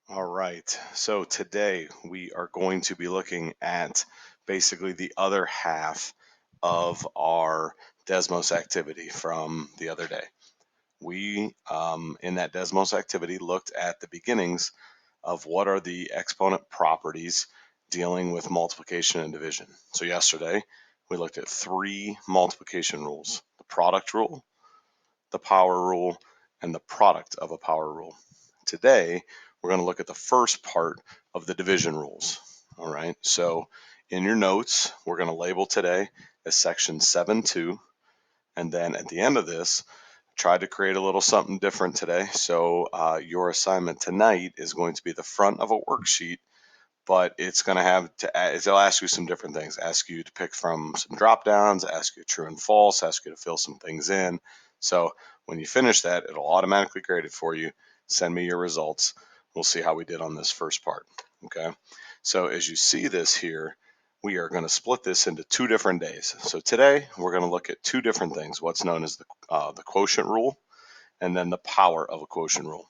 All right, so today we are going to be looking at basically the other half of our Desmos activity from the other day. We, in that Desmos activity, looked at the beginnings of what are the exponent properties dealing with multiplication and division. So yesterday we looked at three multiplication rules: the product rule, the power rule, and the product of a power rule. Today, we're going to look at the first part of the division rules. All right, so in your notes, we're going to label today as section 7.2, and then at the end of this, try to create a little something different today. So your assignment tonight is going to be the front of a worksheet, but it's going to have to, it'll ask you some different things, ask you to pick from some drop downs, ask you true and false, ask you to fill some things in. So when you finish that, it'll automatically grade it for you. Send me your results. We'll see how we did on this first part. Okay. So as you see this here, we are going to split this into two different days. So today we're going to look at two different things, what's known as the quotient rule and then the power of a quotient rule.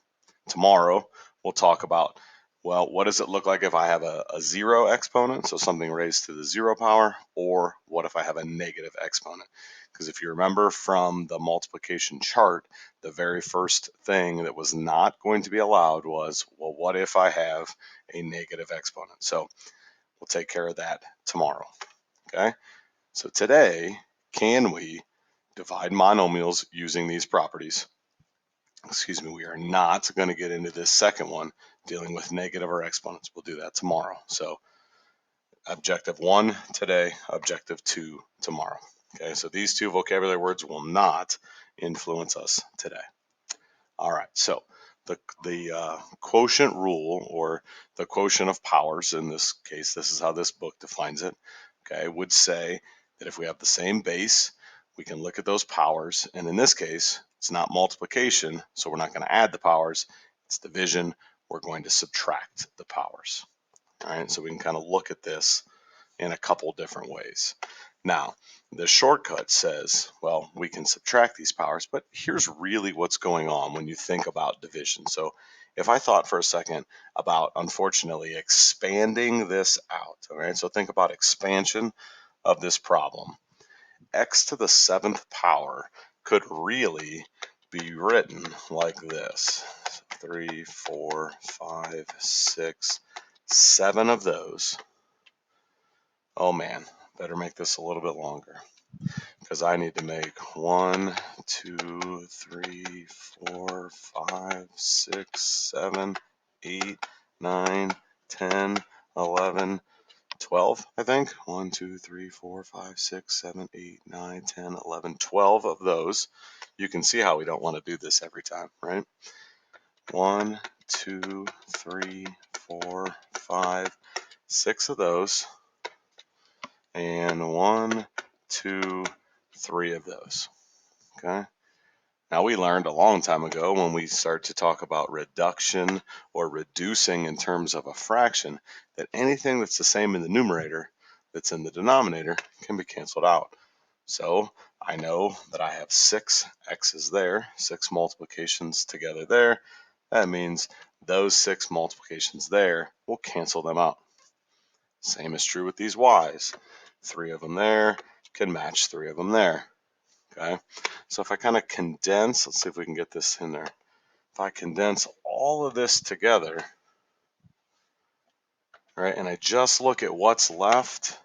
Tomorrow we'll talk about, well, what does it look like if I have a zero exponent, so something raised to the zero power, or what if I have a negative exponent? Because if you remember from the multiplication chart, the very first thing that was not going to be allowed was, well, what if I have a negative exponent? So we'll take care of that tomorrow. Okay, so today, can we divide monomials using these properties? Excuse me, we are not going to get into this second one dealing with negative or exponents. We'll do that tomorrow. So objective 1 today, objective 2 tomorrow. Okay, so these two vocabulary words will not influence us today. All right, so the quotient rule, or the quotient of powers, in this case, this is how this book defines it, okay, would say that if we have the same base, we can look at those powers, and in this case, it's not multiplication, so we're not going to add the powers, it's division, we're going to subtract the powers. All right, so we can kind of look at this in a couple different ways. Now, the shortcut says, well, we can subtract these powers, but here's really what's going on when you think about division. So if I thought for a second about, unfortunately, expanding this out, all right, so think about expansion of this problem. X to the 7th power could really be written like this: 3, 4, 5, 6, 7 of those. Oh man, better make this a little bit longer, because I need to make 1, 2, 3, 4, 5, 6, 7, 8, 9, 10, 11, 12, I think. 1, 2, 3, 4, 5, 6, 7, 8, 9, 10, 11, 12 of those. You can see how we don't want to do this every time, right? 1, 2, 3, 4, 5, 6 of those. And 1, 2, 3 of those. Okay. Now, we learned a long time ago, when we start to talk about reduction or reducing in terms of a fraction, that anything that's the same in the numerator that's in the denominator can be canceled out. So I know that I have 6 x's there, 6 multiplications together there. That means those 6 multiplications there will cancel them out. Same is true with these y's. 3 of them there can match 3 of them there. Okay, so if I kind of condense, let's see if we can get this in there. If I condense all of this together, right, and I just look at what's left,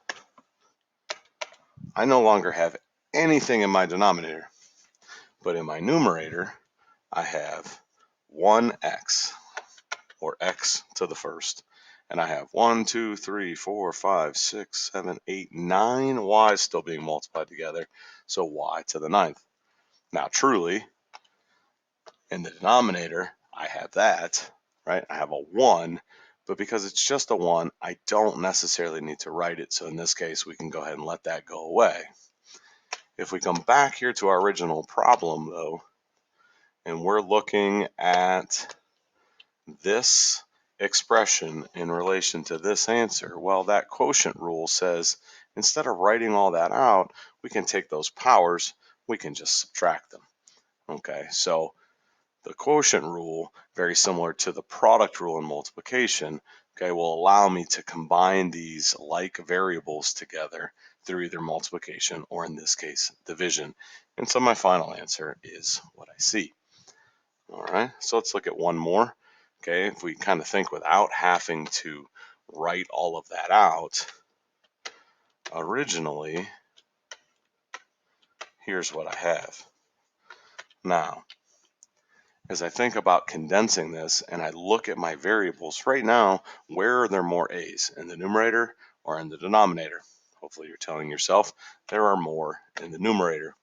I no longer have anything in my denominator. But in my numerator, I have 1x, or x to the first. And I have 1, 2, 3, 4, 5, 6, 7, 8, 9 y's still being multiplied together. So y to the 9th. Now, truly, in the denominator, I have that, right? I have a 1, but because it's just a 1, I don't necessarily need to write it. So in this case, we can go ahead and let that go away. If we come back here to our original problem, though, and we're looking at this expression in relation to this answer, well, that quotient rule says instead of writing all that out, we can take those powers, we can just subtract them. Okay, so The quotient rule, very similar to the product rule in multiplication, okay, will allow me to combine these like variables together through either multiplication or, in this case, division. And so my final answer is what I see. All right, so let's look at one more. Okay, if we kind of think without having to write all of that out, originally, here's what I have. Now, as I think about condensing this and I look at my variables right now, where are there more a's, in the numerator or in the denominator? Hopefully you're telling yourself there are more in the numerator.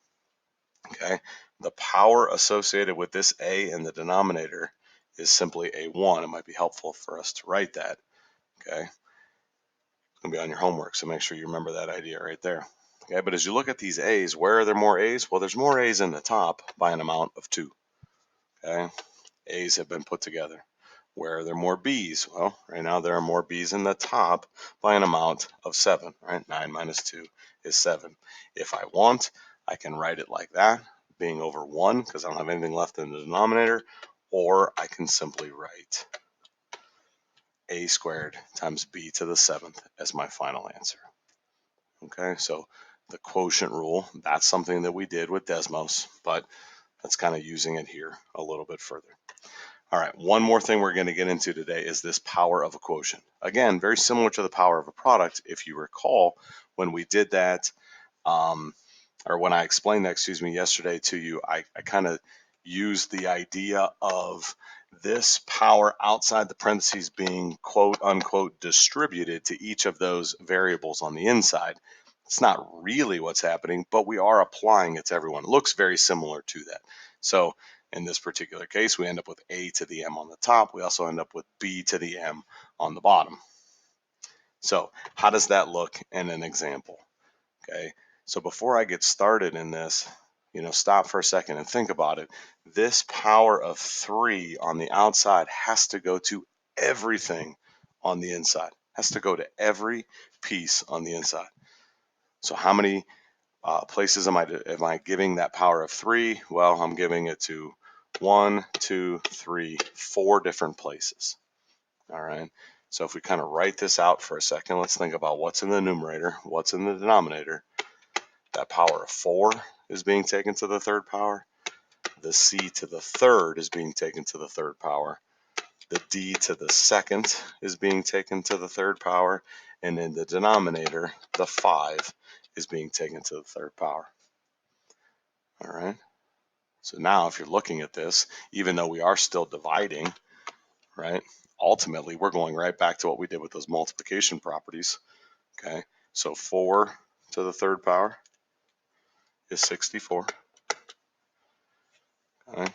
Okay, the power associated with this a in the denominator is simply a1. It might be helpful for us to write that. Okay, it's going to be on your homework, so make sure you remember that idea right there. Okay, but as you look at these a's, where are there more a's? Well, there's more a's in the top by an amount of 2. Okay, A's have been put together. Where are there more B's? Well, right now there are more B's in the top by an amount of 7, right? 9 minus 2 is 7. If I want, I can write it like that, being over 1, because I don't have anything left in the denominator, or I can simply write A squared times B to the 7th as my final answer. Okay, so the quotient rule, that's something that we did with Desmos, but that's kind of using it here a little bit further. All right, one more thing we're going to get into today is this power of a quotient. Again, very similar to the power of a product. If you recall, when we did that, or when I explained that, yesterday to you, I kind of used the idea of this power outside the parentheses being quote unquote distributed to each of those variables on the inside. It's not really what's happening, but we are applying it to everyone. It looks very similar to that. So in this particular case, we end up with a to the m on the top. We also end up with b to the m on the bottom. So how does that look in an example? Okay, so before I get started in this, stop for a second and think about it. This power of 3 on the outside has to go to everything on the inside. Has to go to every piece on the inside. So how many places am I giving that power of 3? Well, I'm giving it to 1, 2, 3, 4 different places. All right. So if we kind of write this out for a second, let's think about what's in the numerator, what's in the denominator. That power of 4 is being taken to the third power. The c to the third is being taken to the third power. The d to the second is being taken to the third power. And in the denominator, the 5 is being taken to the third power. All right. So now if you're looking at this, even though we are still dividing, right, ultimately we're going right back to what we did with those multiplication properties. Okay. So 4 to the third power is 64. Okay.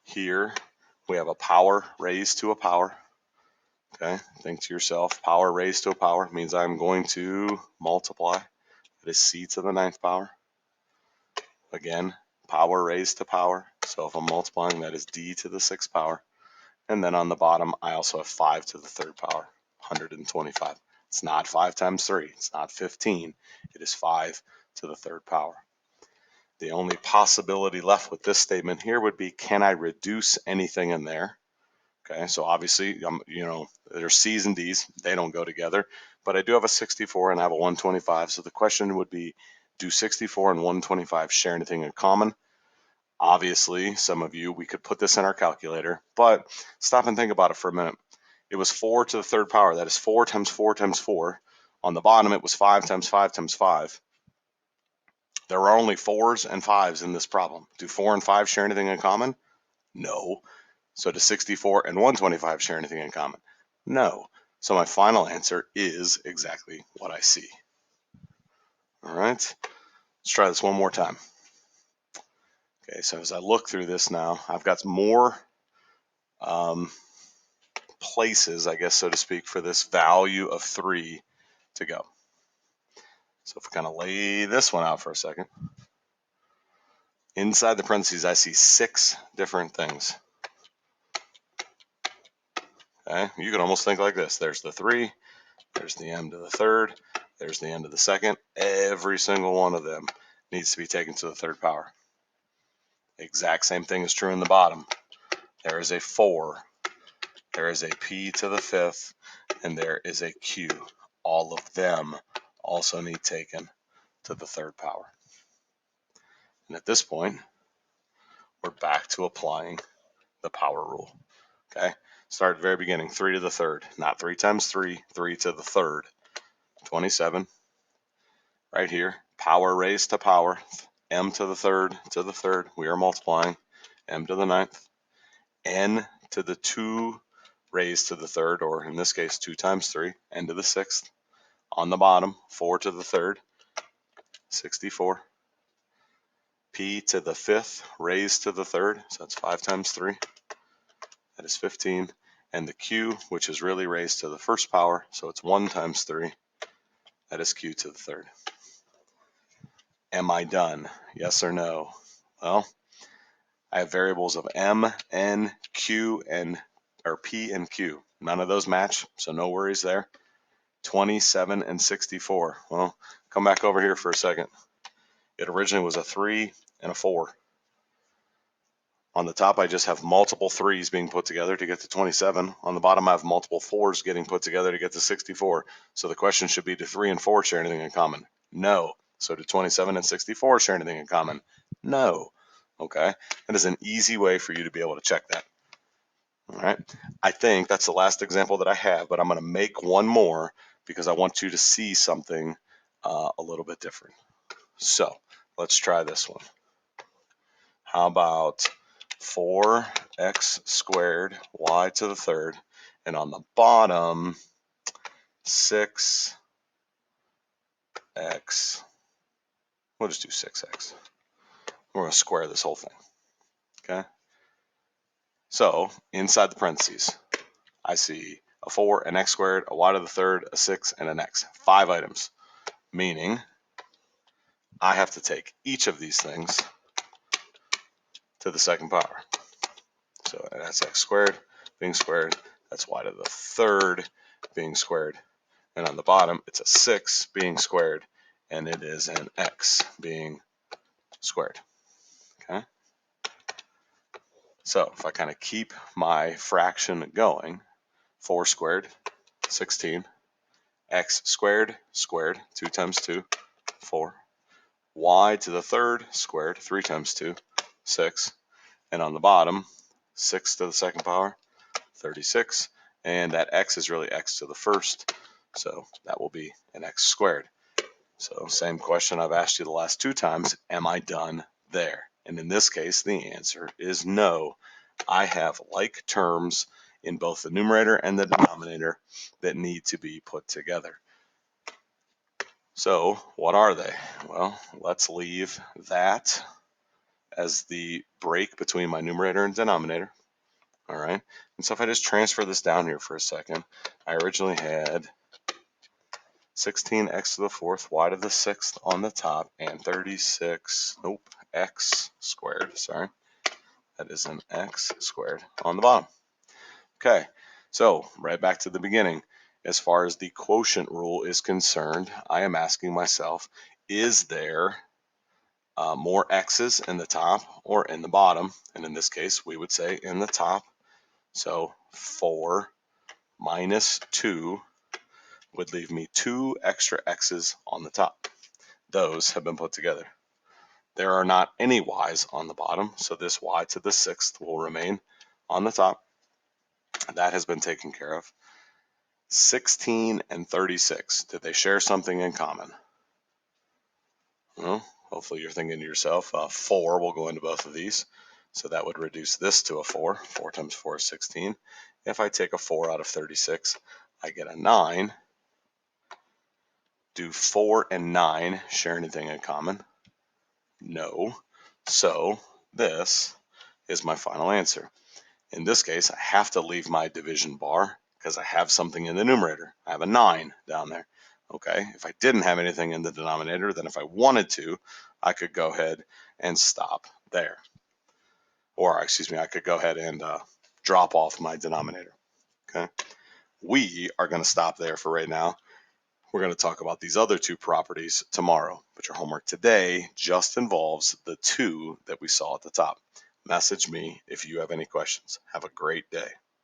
Here we have a power raised to a power. Okay, think to yourself, power raised to a power means I'm going to multiply. That is c to the 9th power. Again, power raised to power. So if I'm multiplying, that is d to the 6th power. And then on the bottom, I also have 5 to the 3rd power, 125. It's not 5 times 3. It's not 15. It is 5 to the 3rd power. The only possibility left with this statement here would be, can I reduce anything in there? Okay, so obviously, there's C's and D's. They don't go together. But I do have a 64 and I have a 125. So the question would be, do 64 and 125 share anything in common? Obviously, some of you, we could put this in our calculator. But stop and think about it for a minute. It was 4 to the 3rd power. That is 4 times 4 times 4. On the bottom, it was 5 times 5 times 5. There are only 4s and 5s in this problem. Do 4 and 5 share anything in common? No. So does 64 and 125 share anything in common? No. So my final answer is exactly what I see. All right. Let's try this one more time. Okay, so as I look through this now, I've got more places, I guess, so to speak, for this value of 3 to go. So if we kind of lay this one out for a second, inside the parentheses, I see 6 different things. Okay, you can almost think like this. There's the 3, there's the m to the 3rd, there's the m to the 2nd. Every single one of them needs to be taken to the 3rd power. Exact same thing is true in the bottom. there is a 4, there is a p to the 5th, and there is a q. All of them also need taken to the 3rd power. And at this point, we're back to applying the power rule. Okay, start at the very beginning, 3 to the 3rd, not 3 times 3, 3 to the 3rd, 27. Right here, power raised to power, m to the 3rd, we are multiplying, m to the 9th, n to the 2 raised to the 3rd, or in this case 2 times 3, n to the 6th. On the bottom, 4 to the 3rd, 64. P to the 5th raised to the 3rd, so that's 5 times 3, that is 15. And the q, which is really raised to the 1st power, so it's 1 times 3, that is q to the 3rd. Am I done? Yes or no? Well, I have variables of m, n, q, or p and q. None of those match, so no worries there. 27 and 64. Well, come back over here for a second. It originally was a 3 and a 4. On the top, I just have multiple 3's being put together to get to 27. On the bottom, I have multiple 4's getting put together to get to 64. So the question should be, do 3 and 4 share anything in common? No. So do 27 and 64 share anything in common? No. Okay, that is an easy way for you to be able to check that. All right, I think that's the last example that I have, but I'm going to make one more because I want you to see something a little bit different. So let's try this one. How about 4x squared y to the 3rd, and on the bottom 6x, we'll just do 6x. We're going to square this whole thing. Okay, so inside the parentheses I see a 4, an x squared, a y to the 3rd, a 6, and an x. 5 items, meaning I have to take each of these things to the 2nd power. So that's x squared being squared, that's y to the 3rd being squared, and on the bottom it's a 6 being squared, and it is an x being squared. Okay, so if I kind of keep my fraction going, 4 squared, 16, x squared squared, 2 times 2, 4, y to the 3rd squared, 3 times 2, 6, and on the bottom 6 to the 2nd power, 36, and that x is really x to the 1st, so that will be an x squared. So same question I've asked you the last 2 times, am I done there? And in this case, the answer is no. I have like terms in both the numerator and the denominator that need to be put together. So what are they? Well, let's leave that as the break between my numerator and denominator. All right, and so if I just transfer this down here for a second, I originally had 16x to the 4th, y to the 6th on the top, and 36, x squared, sorry. That is an x squared on the bottom. Okay, so right back to the beginning. As far as the quotient rule is concerned, I am asking myself, is there more x's in the top or in the bottom? And in this case, we would say in the top. So 4 minus 2 would leave me 2 extra x's on the top. Those have been put together. There are not any y's on the bottom, so this y to the 6th will remain on the top. That has been taken care of. 16 and 36, did they share something in common? Well, hopefully you're thinking to yourself, 4 will go into both of these, so that would reduce this to a 4. 4 times 4 is 16. If I take a 4 out of 36, I get a 9. Do 4 and 9 share anything in common? No. So this is my final answer. In this case, I have to leave my division bar because I have something in the numerator. I have a 9 down there. Okay, if I didn't have anything in the denominator, then if I wanted to, I could go ahead and stop there. Or, excuse me, I could go ahead and drop off my denominator. Okay, we are going to stop there for right now. We're going to talk about these other 2 properties tomorrow, but your homework today just involves the 2 that we saw at the top. message me if you have any questions. Have a great day.